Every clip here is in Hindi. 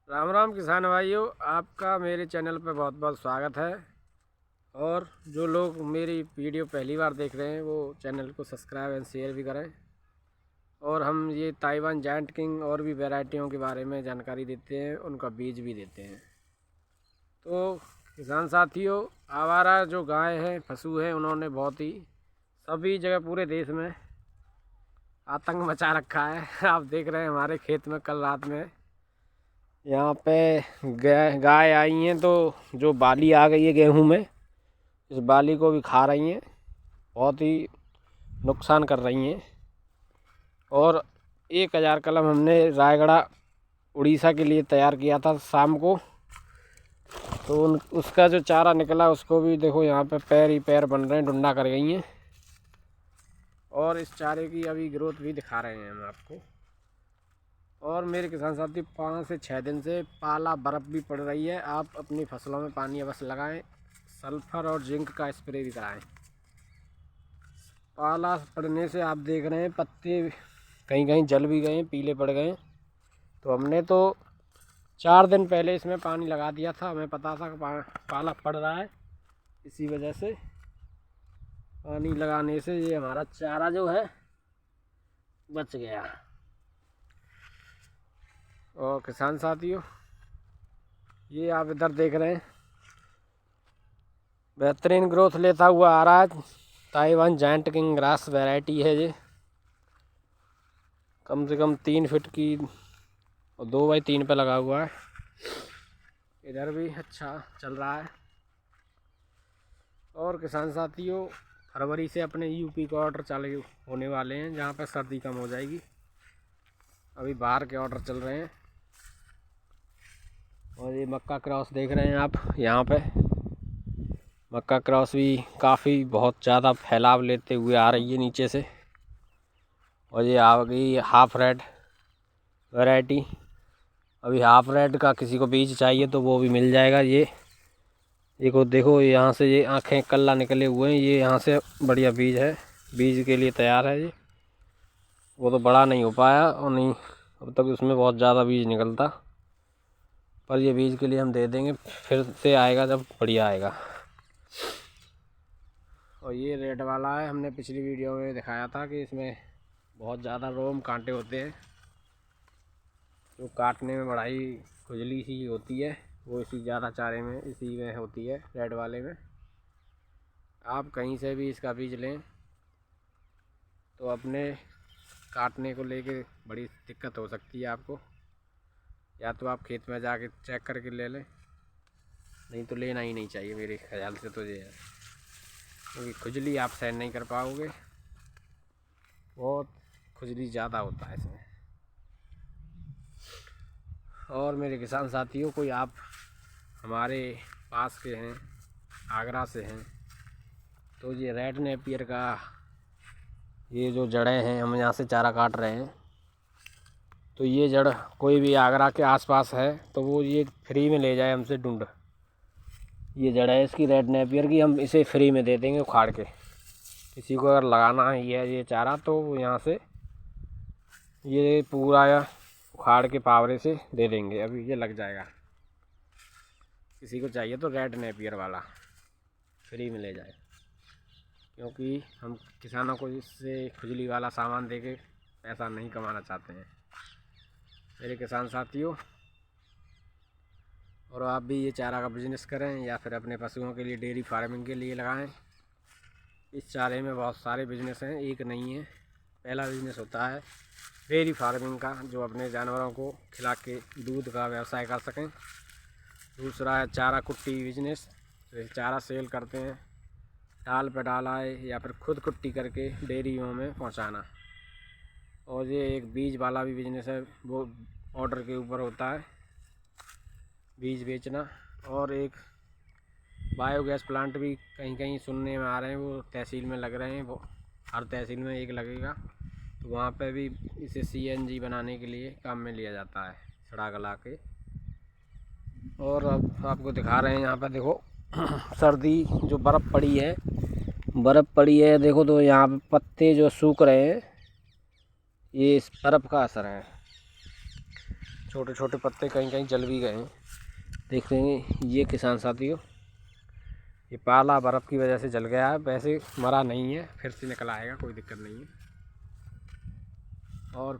राम राम किसान भाइयों, आपका मेरे चैनल पर बहुत बहुत स्वागत है। और जो लोग मेरी वीडियो पहली बार देख रहे हैं वो चैनल को सब्सक्राइब एंड शेयर भी करें। और हम ये ताइवान जायंट किंग और भी वैरायटियों के बारे में जानकारी देते हैं, उनका बीज भी देते हैं। तो किसान साथियों, आवारा जो गाय हैं, पशु हैं, उन्होंने बहुत ही सभी जगह पूरे देश में आतंक मचा रखा है। आप देख रहे हैं हमारे खेत में कल रात में यहाँ पे गाय आई हैं, तो जो बाली आ गई है गेहूं में, इस बाली को भी खा रही हैं, बहुत ही नुकसान कर रही हैं। और 1000 कलम हमने रायगढ़ उड़ीसा के लिए तैयार किया था शाम को। तो उसका जो चारा निकला उसको भी देखो, यहाँ पे पैर ही पैर बन रहे हैं, डुंडा कर गई हैं। और इस चारे की अभी ग्रोथ भी दिखा रहे हैं हम आपको। और मेरे किसान साथी, 5 से 6 दिन से पाला बर्फ़ भी पड़ रही है। आप अपनी फसलों में पानी अवश्य लगाएं, सल्फ़र और जिंक का स्प्रे भी कराएं। पाला पड़ने से आप देख रहे हैं पत्ते कहीं कहीं जल भी गए, पीले पड़ गए। तो हमने तो 4 दिन पहले इसमें पानी लगा दिया था, हमें पता था कि पाला पड़ रहा है। इसी वजह से पानी लगाने से ये हमारा चारा जो है बच गया। और किसान साथियों, ये आप इधर देख रहे हैं, बेहतरीन ग्रोथ लेता हुआ आ रहा है। Taiwan giant king grass variety है ये, कम से कम 3 फीट की और 2x3 पे लगा हुआ है। इधर भी अच्छा चल रहा है। और किसान साथियों, फरवरी से अपने यूपी के ऑर्डर चालू होने वाले हैं, जहाँ पर सर्दी कम हो जाएगी। अभी बाहर के ऑर्डर चल रहे हैं। और ये मक्का क्रॉस देख रहे हैं आप, यहाँ पे मक्का क्रॉस भी काफ़ी बहुत ज़्यादा फैलाव लेते हुए आ रही है नीचे से। और ये आ गई हाफ रेड वैरायटी। अभी हाफ रेड का किसी को बीज चाहिए तो वो भी मिल जाएगा। ये को देखो, यहाँ से ये आँखें कल्ला निकले हुए हैं, ये यहाँ से बढ़िया बीज है, बीज के लिए तैयार है ये। वो तो बड़ा नहीं हो पाया और नहीं अब तक उसमें बहुत ज़्यादा बीज निकलता, पर ये बीज के लिए हम दे देंगे, फिर से आएगा जब बढ़िया आएगा। और ये रेड वाला है, हमने पिछली वीडियो में दिखाया था कि इसमें बहुत ज़्यादा रोम कांटे होते हैं, जो काटने में बड़ा ही खुजली सी होती है, वो इसी ज़्यादा चारे में इसी में होती है, रेड वाले में। आप कहीं से भी इसका बीज लें तो अपने काटने को लेके बड़ी दिक्कत हो सकती है आपको। या तो आप खेत में जाके चेक करके ले लें, नहीं तो लेना ही नहीं चाहिए मेरे ख्याल से तो ये है, क्योंकि खुजली आप सहन नहीं कर पाओगे, बहुत खुजली ज़्यादा होता है इसमें। और मेरे किसान साथियों, कोई आप हमारे पास के हैं, आगरा से हैं, तो ये रेड नेपियर का ये जो जड़ें हैं, हम यहाँ से चारा काट रहे हैं, तो ये जड़ कोई भी आगरा के आसपास है तो वो ये फ्री में ले जाए हमसे ढूंढ। ये जड़ है इसकी रेड नेपियर की, हम इसे फ्री में दे देंगे उखाड़ के। किसी को अगर लगाना है ये चारा तो यहाँ से ये पूरा उखाड़ के पावरे से दे देंगे, अभी ये लग जाएगा। किसी को चाहिए तो रेड नेपियर वाला फ्री में ले जाए, क्योंकि हम किसानों को इससे खुजली वाला सामान दे के पैसा नहीं कमाना चाहते हैं मेरे किसान साथियों। और आप भी ये चारा का बिज़नेस करें या फिर अपने पशुओं के लिए डेयरी फार्मिंग के लिए लगाएं। इस चारे में बहुत सारे बिज़नेस हैं, एक नहीं है। पहला बिज़नेस होता है डेयरी फार्मिंग का, जो अपने जानवरों को खिला के दूध का व्यवसाय कर सकें। दूसरा है चारा कुट्टी बिज़नेस, तो चारा सेल करते हैं, डाल पे डाला है या फिर खुद कुट्टी करके डेयरियों में पहुंचाना। और ये एक बीज वाला भी बिज़नेस है, वो ऑर्डर के ऊपर होता है, बीज बेचना। और एक बायोगैस प्लांट भी कहीं कहीं सुनने में आ रहे हैं, वो तहसील में लग रहे हैं, वो हर तहसील में एक लगेगा, तो वहाँ पे भी इसे CNG बनाने के लिए काम में लिया जाता है, सड़ा गला के। और अब आपको दिखा रहे हैं, यहाँ पर देखो सर्दी जो बर्फ़ पड़ी है देखो, तो यहाँ पे पत्ते जो सूख रहे हैं, ये इस बर्फ़ का असर है। छोटे छोटे पत्ते कहीं कहीं जल भी गए हैं। देख रहे हैं ये किसान साथियों, ये पाला बर्फ़ की वजह से जल गया है, वैसे मरा नहीं है, फिर से निकल आएगा, कोई दिक्कत नहीं है। और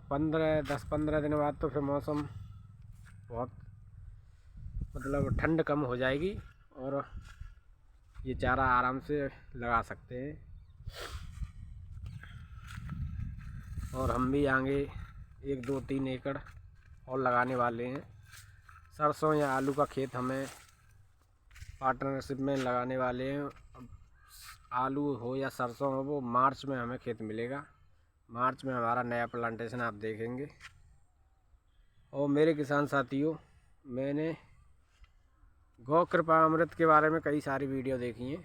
10-15 दिन बाद तो फिर मौसम बहुत मतलब ठंड कम हो जाएगी और ये चारा आराम से लगा सकते हैं। और हम भी आगे 1-2-3 एकड़ और लगाने वाले हैं। सरसों या आलू का खेत हमें पार्टनरशिप में लगाने वाले हैं। अब आलू हो या सरसों हो, वो मार्च में हमें खेत मिलेगा। मार्च में हमारा नया प्लांटेशन आप देखेंगे। और मेरे किसान साथियों, मैंने गौ कृपा अमृत के बारे में कई सारी वीडियो देखी हैं।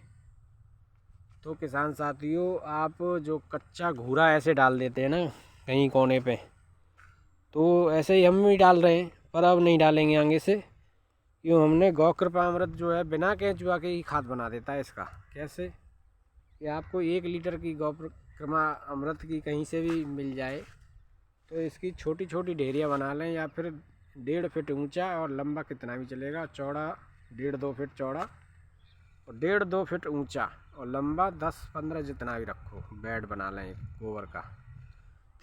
तो किसान साथियों, आप जो कच्चा घूरा ऐसे डाल देते हैं ना कहीं कोने पे, तो ऐसे ही हम भी डाल रहे हैं, पर अब नहीं डालेंगे आगे से। क्यों, हमने गौ कृपा अमृत जो है बिना केंचुआ के ही खाद बना देता है इसका। कैसे कि आपको 1 लीटर की गौ कृपा अमृत की कहीं से भी मिल जाए तो इसकी छोटी छोटी ढेरियाँ बना लें, या फिर 1.5 फीट ऊंचा और लंबा कितना भी चलेगा, चौड़ा 1.5-2 फीट चौड़ा और 1.5-2 फीट ऊंचा और लंबा 10-15 जितना भी रखो, बेड बना लें एक गोबर का।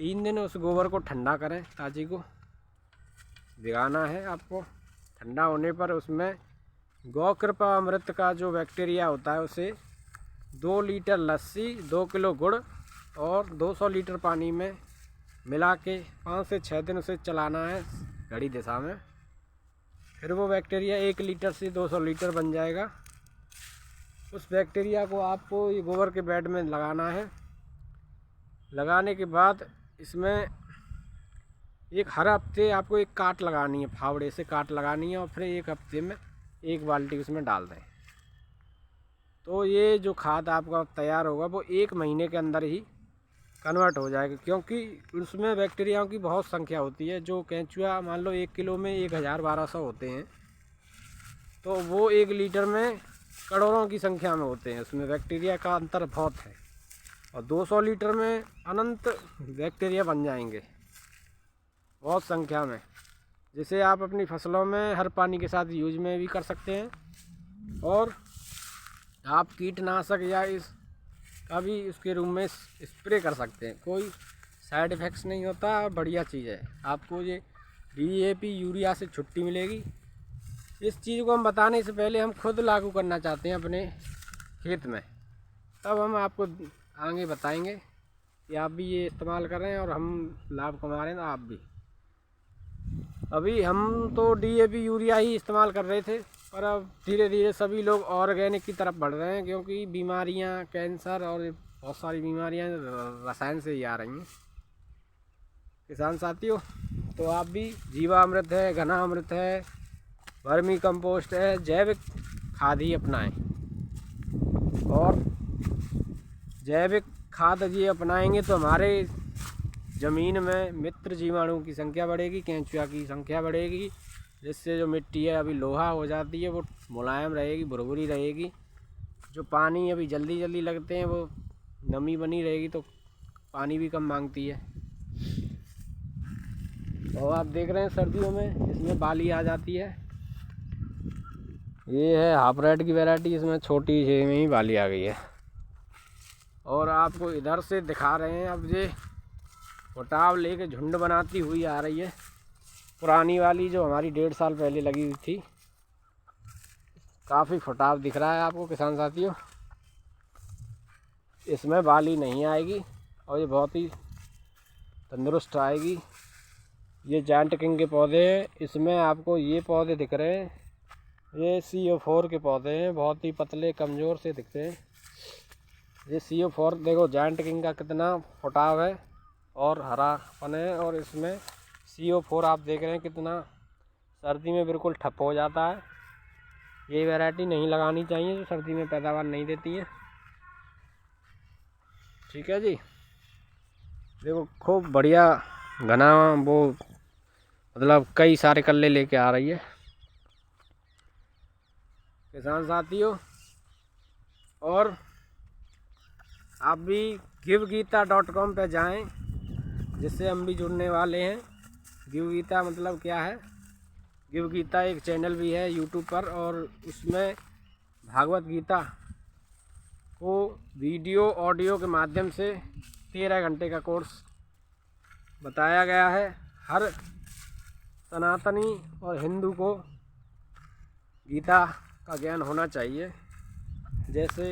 3 दिन उस गोबर को ठंडा करें, ताजी को भिगाना है आपको। ठंडा होने पर उसमें गौ कृपा अमृत का जो बैक्टीरिया होता है उसे 2 लीटर लस्सी, 2 किलो गुड़ और 200 लीटर पानी में मिला के 5 से 6 दिन उसे चलाना है घड़ी दिशा में। फिर वो बैक्टीरिया 1 लीटर से 200 लीटर बन जाएगा। उस बैक्टीरिया को आपको ये गोबर के बेड में लगाना है। लगाने के बाद इसमें हर हफ्ते आपको एक काट लगानी है, फावड़े से काट लगानी है और फिर 1 हफ्ते में 1 बाल्टी उसमें डाल दें। तो ये जो खाद आपका तैयार होगा वो 1 महीने के अंदर ही कन्वर्ट हो जाएगा, क्योंकि उसमें बैक्टीरियाओं की बहुत संख्या होती है। जो केंचुआ मान लो 1 किलो में 1000-1200 होते हैं, तो वो 1 लीटर में करोड़ों की संख्या में होते हैं। उसमें बैक्टीरिया का अंतर बहुत है और 200 लीटर में अनंत बैक्टीरिया बन जाएंगे बहुत संख्या में, जिसे आप अपनी फसलों में हर पानी के साथ यूज में भी कर सकते हैं। और आप कीटनाशक या इस का भी उसके रूम में स्प्रे कर सकते हैं, कोई साइड इफ़ेक्ट्स नहीं होता, बढ़िया चीज़ है। आपको ये DAP यूरिया से छुट्टी मिलेगी। इस चीज़ को हम बताने से पहले हम खुद लागू करना चाहते हैं अपने खेत में, तब हम आपको आगे बताएंगे कि आप भी ये इस्तेमाल करें और हम लाभ कमा रहे हैं, तो आप भी। अभी हम तो DAP यूरिया ही इस्तेमाल कर रहे थे, पर अब धीरे धीरे सभी लोग ऑर्गेनिक की तरफ बढ़ रहे हैं, क्योंकि बीमारियां, कैंसर और बहुत सारी बीमारियां रसायन से ही आ रही हैं। किसान साथियों, तो आप भी जीवामृत है, घना अमृत है, वर्मी कंपोस्ट है, जैविक खाद ही अपनाएं। और जैविक खाद ये अपनाएंगे तो हमारे ज़मीन में मित्र जीवाणु की संख्या बढ़ेगी, केंचुआ की संख्या बढ़ेगी, जिससे जो मिट्टी है अभी लोहा हो जाती है वो मुलायम रहेगी, भुरभुरी रहेगी। जो पानी अभी जल्दी जल्दी लगते हैं वो नमी बनी रहेगी, तो पानी भी कम मांगती है। और आप देख रहे हैं सर्दियों में इसमें बाली आ जाती है। ये है हाफ रेड की वैरायटी, इसमें छोटी से में ही बाली आ गई है। और आपको इधर से दिखा रहे हैं, अब ये फुटाव लेके झुंड बनाती हुई आ रही है। पुरानी वाली जो हमारी 1.5 साल पहले लगी हुई थी, काफ़ी फुटाव दिख रहा है आपको किसान साथियों। इसमें बाली नहीं आएगी और ये बहुत ही तंदुरुस्त आएगी। ये जायंट किंग के पौधे हैं। इसमें आपको ये पौधे दिख रहे हैं, ये CO4 के पौधे हैं, बहुत ही पतले कमज़ोर से दिखते हैं। ये CO4 देखो जायंट किंग का कितना फुटाव है और हरापन है, और इसमें CO4 आप देख रहे हैं कितना सर्दी में बिल्कुल ठप हो जाता है। ये वैरायटी नहीं लगानी चाहिए जो सर्दी में पैदावार नहीं देती है। ठीक है जी, देखो खूब बढ़िया घना वो मतलब कई सारे कल्ले लेके आ रही है किसान साथियों। और आप भी givgita.com पे जाएं, जिससे हम भी जुड़ने वाले हैं। गिव गीता मतलब क्या है, गिव गीता एक चैनल भी है यूट्यूब पर, और उसमें भागवत गीता को वीडियो ऑडियो के माध्यम से 13 घंटे का कोर्स बताया गया है। हर सनातनी और हिंदू को गीता का ज्ञान होना चाहिए। जैसे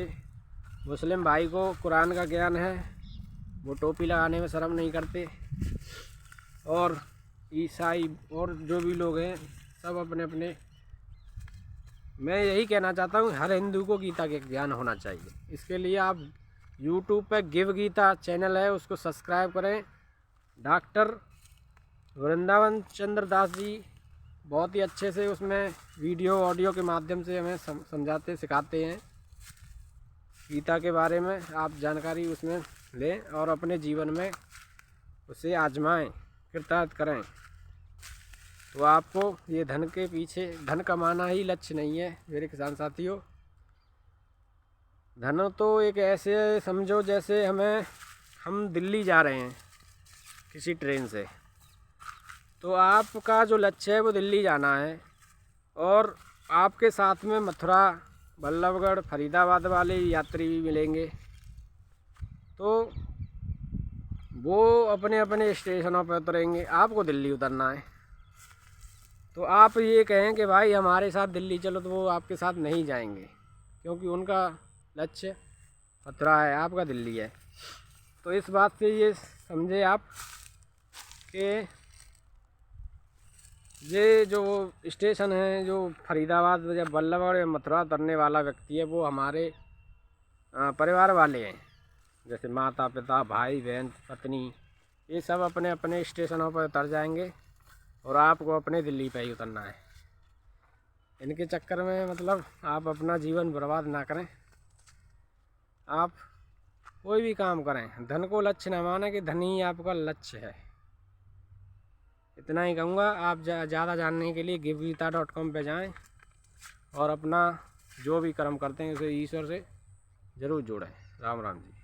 मुस्लिम भाई को कुरान का ज्ञान है, वो टोपी लगाने में शर्म नहीं करते, और ईसाई और जो भी लोग हैं सब अपने अपने, मैं यही कहना चाहता हूँ हर हिंदू को गीता के ज्ञान होना चाहिए। इसके लिए आप यूट्यूब पर गिव गीता चैनल है उसको सब्सक्राइब करें। डॉक्टर वृंदावन चंद्र दास जी बहुत ही अच्छे से उसमें वीडियो ऑडियो के माध्यम से हमें समझाते सिखाते हैं गीता के बारे में। आप जानकारी उसमें लें और अपने जीवन में उसे आजमाएं, कृतार्थ करें। तो आपको ये धन के पीछे, धन कमाना ही लक्ष्य नहीं है मेरे किसान साथियों। धन तो एक ऐसे समझो जैसे हम दिल्ली जा रहे हैं किसी ट्रेन से, तो आपका जो लक्ष्य है वो दिल्ली जाना है, और आपके साथ में मथुरा, बल्लभगढ़, फरीदाबाद वाले यात्री भी मिलेंगे। तो वो अपने अपने स्टेशनों पर उतरेंगे, आपको दिल्ली उतरना है। तो आप ये कहें कि भाई हमारे साथ दिल्ली चलो, तो वो आपके साथ नहीं जाएंगे, क्योंकि उनका लक्ष्य मथुरा है, आपका दिल्ली है। तो इस बात से ये समझे आप कि ये जो स्टेशन है, जो फरीदाबाद या बल्लभगढ़ या मथुरा उतरने वाला व्यक्ति है, वो हमारे परिवार वाले हैं। जैसे माता पिता, भाई बहन, पत्नी, ये सब अपने अपने स्टेशनों पर उतर जाएंगे, और आपको अपने दिल्ली पे ही उतरना है। इनके चक्कर में मतलब आप अपना जीवन बर्बाद ना करें। आप कोई भी काम करें, धन को लक्ष्य न माने कि धन ही आपका लक्ष्य है। इतना ही कहूँगा। आप ज़्यादा जानने के लिए givgita.com पे जाएं और अपना जो भी कर्म करते हैं उसे ईश्वर से ज़रूर जोड़ें। राम राम जी।